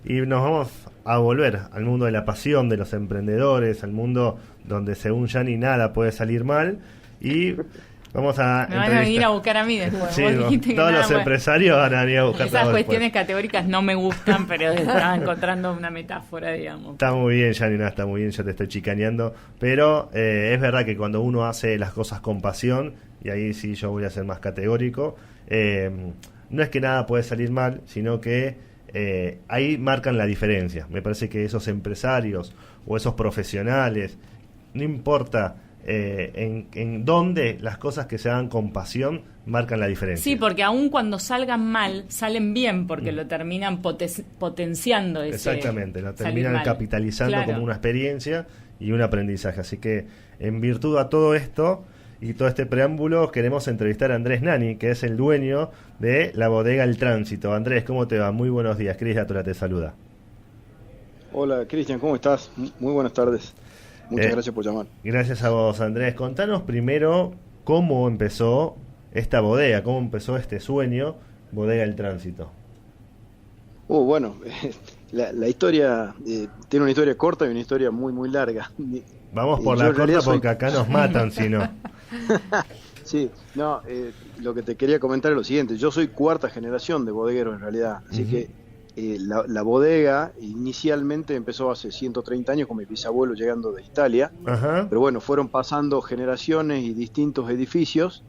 y nos vamos a volver al mundo de la pasión, de los emprendedores, al mundo donde según Yanni nada puede salir mal, y vamos a Me van a venir a buscar a mí después. Sí, Vos dijiste que todos nada, los bueno. empresarios van a venir a buscar. Esas cuestiones categóricas no me gustan, pero estaba encontrando una metáfora, digamos. Está muy bien, Janina, está muy bien, yo te estoy chicaneando, pero es verdad que cuando uno hace las cosas con pasión, y ahí sí yo voy a ser más categórico, no es que nada puede salir mal, sino que ahí marcan la diferencia. Me parece que esos empresarios o esos profesionales, no importa en dónde, las cosas que se hagan con pasión marcan la diferencia. Sí, porque aun cuando salgan mal, salen bien, porque lo terminan potenciando ese. Exactamente, lo terminan capitalizando, claro, como una experiencia y un aprendizaje. Así que en virtud a todo esto y todo este preámbulo, queremos entrevistar a Andrés Nani, que es el dueño de la bodega El Tránsito. Andrés, ¿cómo te va? Muy buenos días. Cris Dátola te saluda. Hola, Cristian, ¿cómo estás? Muy buenas tardes. Muchas gracias por llamar. Gracias a vos, Andrés. Contanos primero cómo empezó esta bodega, cómo empezó este sueño, Bodega El Tránsito. Bueno, la historia tiene una historia corta y una historia muy larga. Vamos por la corta porque acá nos matan si no. Sí, no, lo que te quería comentar es lo siguiente. Yo soy cuarta generación de bodeguero en realidad, así que la bodega inicialmente empezó hace 130 años con mi bisabuelo llegando de Italia, pero bueno, fueron pasando generaciones y distintos edificios,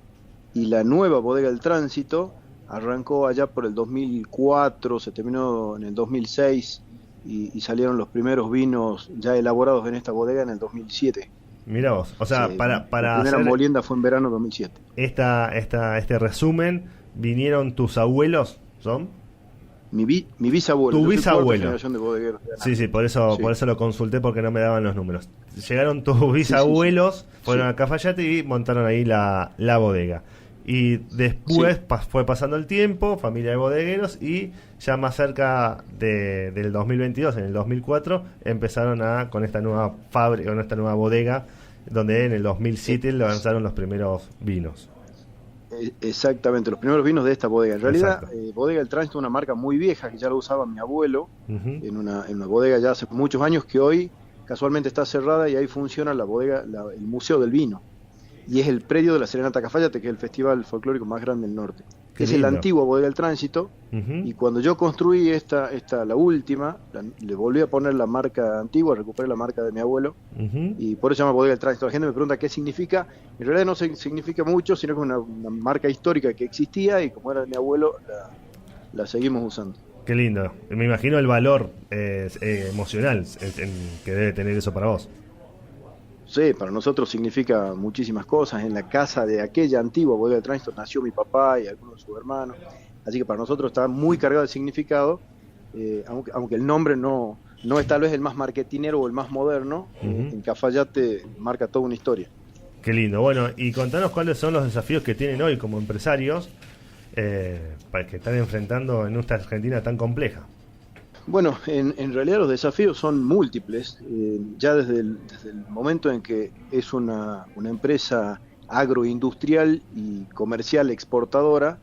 y la nueva Bodega del Tránsito arrancó allá por el 2004, se terminó en el 2006 y salieron los primeros vinos ya elaborados en esta bodega en el 2007. Mira vos, o sea, Sí, para la primera hacer molienda fue en verano 2007. Este resumen, ¿vinieron tus abuelos? ¿Son? Mi bisabuelo. Tu bisabuelo. De bodegueros. Sí, por eso lo consulté, porque no me daban los números. Llegaron tus bisabuelos, fueron a Cafayate y montaron ahí la bodega. Y después fue pasando el tiempo, familia de bodegueros, y ya más cerca del 2022, en el 2004, empezaron con esta nueva fábrica, con esta nueva bodega, donde en el 2007 lanzaron los primeros vinos. Exactamente, los primeros vinos de esta bodega. En realidad, Bodega El Tránsito es una marca muy vieja que ya lo usaba mi abuelo en una bodega ya hace muchos años, que hoy casualmente está cerrada, y ahí funciona la bodega, el Museo del Vino. Y es el predio de la Serenata Cafayate, que es el festival folclórico más grande del norte. Es la antigua Bodega del Tránsito, y cuando yo construí la última, le volví a poner la marca antigua, recuperé la marca de mi abuelo, y por eso se llama Bodega del Tránsito. La gente me pregunta qué significa. En realidad no significa mucho, sino que es una marca histórica que existía, y como era de mi abuelo, la seguimos usando. Qué lindo. Me imagino el valor emocional que debe tener eso para vos. Sí, para nosotros significa muchísimas cosas. En la casa de aquella antigua Bodega del Tránsito nació mi papá y algunos de sus hermanos, así que para nosotros está muy cargado de significado, aunque el nombre no es tal vez el más marketinero o el más moderno. En Cafayate marca toda una historia. Qué lindo. Bueno, y contanos cuáles son los desafíos que tienen hoy como empresarios para que están enfrentando en esta Argentina tan compleja. Bueno, en realidad los desafíos son múltiples. Ya desde el momento en que es una empresa agroindustrial y comercial exportadora,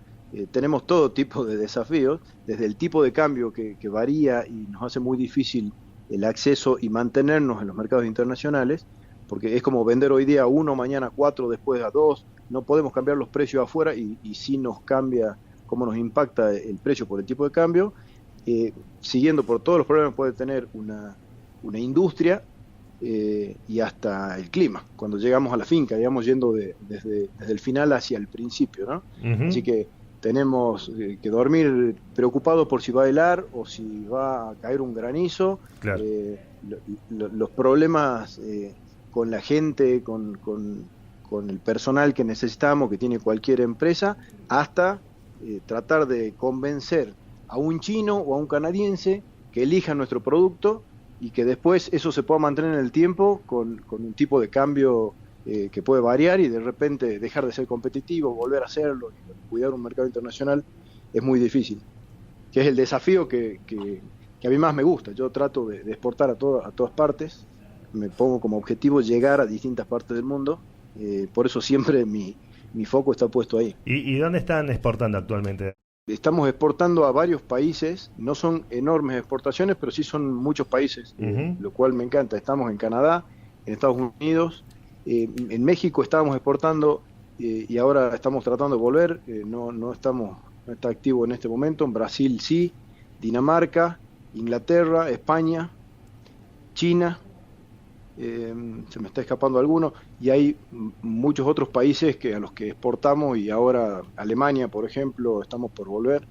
tenemos todo tipo de desafíos, desde el tipo de cambio que varía y nos hace muy difícil el acceso y mantenernos en los mercados internacionales, porque es como vender hoy día a 1, mañana a 4, después a 2, no podemos cambiar los precios afuera, y sí nos cambia cómo nos impacta el precio por el tipo de cambio. Siguiendo por todos los problemas que puede tener una industria, y hasta el clima, cuando llegamos a la finca, digamos, yendo desde el final hacia el principio, ¿no? Así que tenemos que dormir preocupados por si va a helar o si va a caer un granizo. Claro. Los problemas con la gente, con el personal que necesitamos, que tiene cualquier empresa, hasta tratar de convencer a un chino o a un canadiense que elija nuestro producto, y que después eso se pueda mantener en el tiempo con un tipo de cambio que puede variar, y de repente dejar de ser competitivo, volver a hacerlo, y cuidar un mercado internacional es muy difícil, que es el desafío que a mí más me gusta. Yo trato de exportar a todas partes, me pongo como objetivo llegar a distintas partes del mundo, por eso siempre mi foco está puesto ahí. ¿Y dónde están exportando actualmente? estamos exportando a varios países, no son enormes exportaciones, pero sí son muchos países, lo cual me encanta. Estamos en Canadá, en Estados Unidos, en México estábamos exportando y ahora estamos tratando de volver, no está activo en este momento. En Brasil sí, Dinamarca, Inglaterra, España, China, se me está escapando alguno, y hay muchos otros países a los que exportamos, y ahora Alemania, por ejemplo, estamos por volver,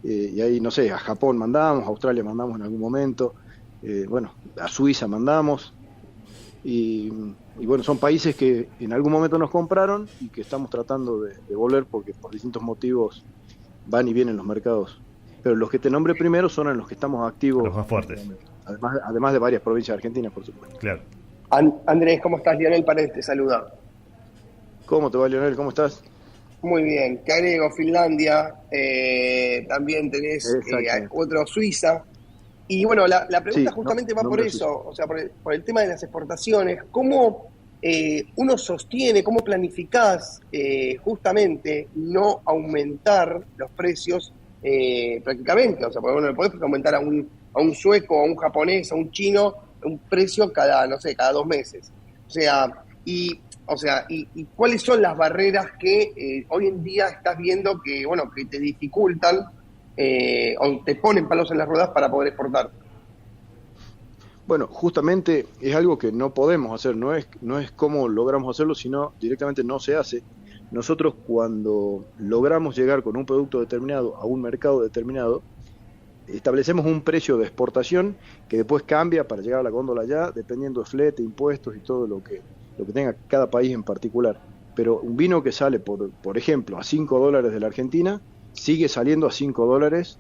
y ahí, no sé, a Japón mandamos, a Australia mandamos en algún momento, bueno, a Suiza mandamos, y bueno, son países que en algún momento nos compraron y que estamos tratando de volver porque por distintos motivos van y vienen los mercados. Pero los que te nombré primero son en los que estamos activos. Los más fuertes. Además de varias provincias argentinas, por supuesto. Claro. Andrés, ¿cóómo estás? Lionel Paredes te saluda. ¿Cómo te va, Lionel? ¿Cómo estás? Muy bien. Te agrego Finlandia, también tenés otro Suiza. Y bueno, la pregunta justamente va por eso, o sea, por el tema de las exportaciones. ¿Cómo uno sostiene, cómo planificás justamente no aumentar los precios prácticamente? O sea, porque bueno, le podés aumentar a un sueco, a un japonés, a un chino, un precio cada 2 meses. ¿Y cuáles son las barreras que hoy en día estás viendo que te dificultan o te ponen palos en las ruedas para poder exportar? Bueno, justamente es algo que no podemos hacer, no es cómo logramos hacerlo, sino directamente no se hace. Nosotros, cuando logramos llegar con un producto determinado a un mercado determinado, establecemos un precio de exportación que después cambia para llegar a la góndola allá, dependiendo de flete, impuestos y todo lo que tenga cada país en particular. Pero un vino que sale, por ejemplo, a $5 de la Argentina, sigue saliendo a $5,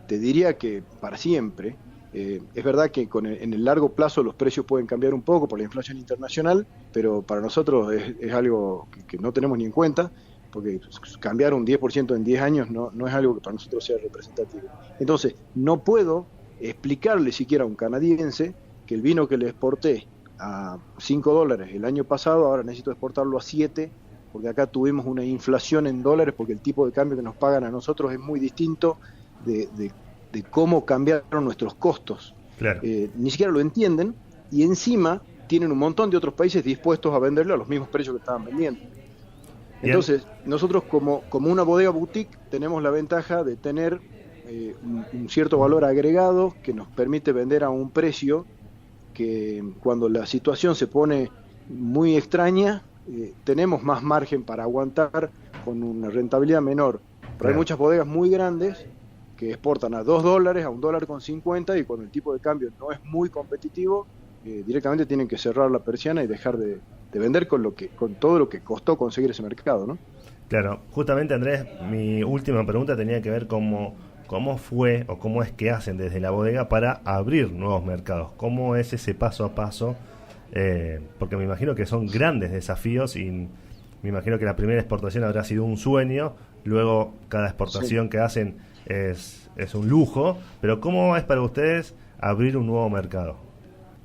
te diría que para siempre. Es verdad que en el largo plazo los precios pueden cambiar un poco por la inflación internacional, pero para nosotros es algo que no tenemos ni en cuenta, porque cambiar un 10% en 10 años no es algo que para nosotros sea representativo. Entonces, no puedo explicarle siquiera a un canadiense que el vino que le exporté a $5 el año pasado, ahora necesito exportarlo a 7, porque acá tuvimos una inflación en dólares, porque el tipo de cambio que nos pagan a nosotros es muy distinto de cómo cambiaron nuestros costos. Claro. Ni siquiera lo entienden, y encima tienen un montón de otros países dispuestos a venderle a los mismos precios que estaban vendiendo. Bien. Entonces, nosotros como una bodega boutique tenemos la ventaja de tener un cierto valor agregado que nos permite vender a un precio que, cuando la situación se pone muy extraña, tenemos más margen para aguantar con una rentabilidad menor. Pero hay muchas bodegas muy grandes que exportan a $2, a $1.50, y cuando el tipo de cambio no es muy competitivo, directamente tienen que cerrar la persiana y dejar de vender con todo lo que costó conseguir ese mercado, ¿no? Claro, justamente, Andrés, mi última pregunta tenía que ver cómo fue o cómo es que hacen desde la bodega para abrir nuevos mercados. ¿Cómo es ese paso a paso? Porque me imagino que son grandes desafíos, y me imagino que la primera exportación habrá sido un sueño, luego cada exportación que hacen es un lujo, pero ¿cómo es para ustedes abrir un nuevo mercado?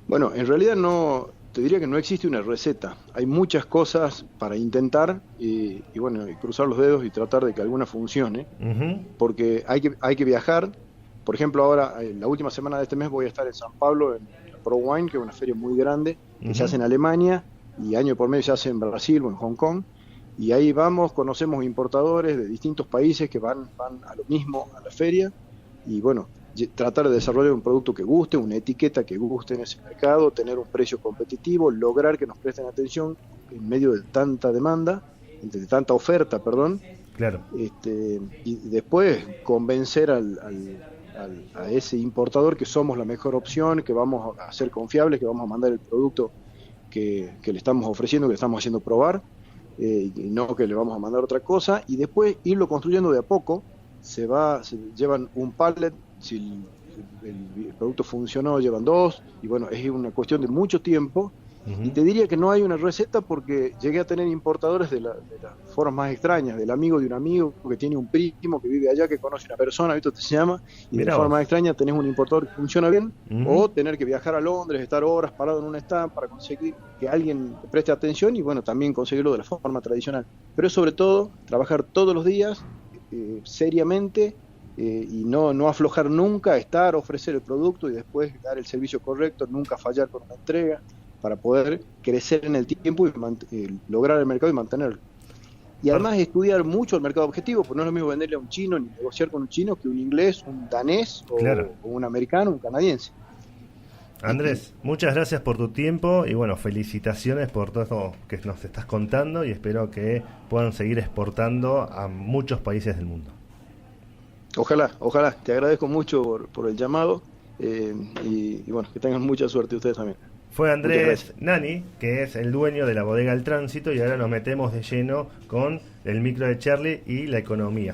Bueno, en realidad te diría que no existe una receta. Hay muchas cosas para intentar y cruzar los dedos y tratar de que alguna funcione, porque hay que viajar. Por ejemplo, ahora, la última semana de este mes voy a estar en San Pablo, en la Pro Wine, que es una feria muy grande, que se hace en Alemania, y año por medio se hace en Brasil o en Hong Kong. Y ahí conocemos importadores de distintos países que van a lo mismo, a la feria, y bueno, tratar de desarrollar un producto que guste, una etiqueta que guste en ese mercado, tener un precio competitivo, lograr que nos presten atención en medio de tanta demanda, de tanta oferta, perdón. Claro. Y después convencer a ese importador que somos la mejor opción, que vamos a ser confiables, que vamos a mandar el producto que le estamos ofreciendo, que le estamos haciendo probar, y no que le vamos a mandar otra cosa, y después irlo construyendo de a poco. Se llevan un pallet, si el producto funcionó, llevan 2, y bueno, es una cuestión de mucho tiempo. Y te diría que no hay una receta, porque llegué a tener importadores de las formas más extrañas, del amigo de un amigo que tiene un primo que vive allá, que conoce una persona, ¿viste? Se llama, y de la forma más extraña tenés un importador que funciona bien, o tener que viajar a Londres, estar horas parado en un stand para conseguir que alguien te preste atención, y bueno, también conseguirlo de la forma tradicional. Pero es sobre todo trabajar todos los días, seriamente y no aflojar nunca, ofrecer el producto y después dar el servicio correcto, nunca fallar con una entrega, para poder crecer en el tiempo y lograr el mercado y mantenerlo. Y además estudiar mucho el mercado objetivo, porque no es lo mismo venderle a un chino ni negociar con un chino que un inglés, un danés o un americano, un canadiense. Andrés, muchas gracias por tu tiempo y bueno, felicitaciones por todo esto que nos estás contando y espero que puedan seguir exportando a muchos países del mundo. Ojalá, te agradezco mucho por el llamado y bueno, que tengan mucha suerte ustedes también. Fue Andrés Nani, que es el dueño de la bodega El Tránsito, y ahora nos metemos de lleno con el micro de Charlie y la economía.